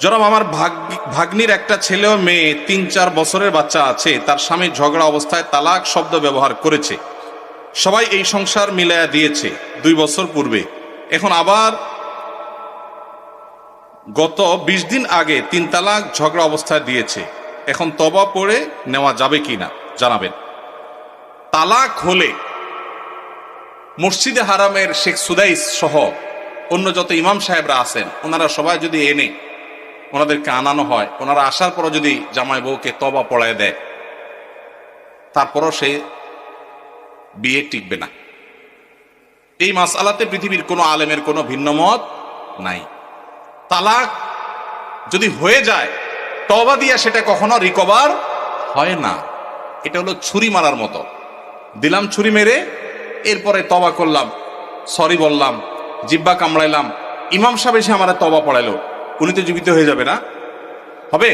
জনাব, আমার ভাগ্নির একটা ছেলে ও মেয়ে ৩-৪ বছরের বাচ্চা আছে। তার স্বামী ঝগড়া অবস্থায় তালাক শব্দ ব্যবহার করেছে। সবাই এই সংসার মিলায়া দিয়েছে ২ বছর পূর্বে। এখন আবার গত ২০ দিন আগে ৩ তালাক ঝগড়া অবস্থায় দিয়েছে। এখন তওবা পড়ে নেওয়া যাবে কিনা জানাবেন। তালাক হলে মসজিদে হারামের শেখ সুদাইস সহ অন্য যত ইমাম সাহেবরা আছেন, ওনারা সবাই যদি এনে ওনাদেরকে আনানো হয়, ওনারা আসার পরও যদি জামাই বউকে তওবা পড়ায় দেয়, তারপরও সে বিয়ে টিকবে না। এই মাসআলাতে পৃথিবীর কোনো আলেমের কোনো ভিন্ন মত নাই। তালাক যদি হয়ে যায়, তওবা দিয়া সেটা কখনো রিকভার হয় না। এটা হলো ছুরি মারার মতো। দিলাম ছুরি মেরে, এরপরে তওবা করলাম, সরি বললাম, জিব্বা কামড়াইলাম, ইমাম সাহেব এসে আমার তওবা পড়াইলো, উনি তো জীবিত হয়ে যাবে না? হবে?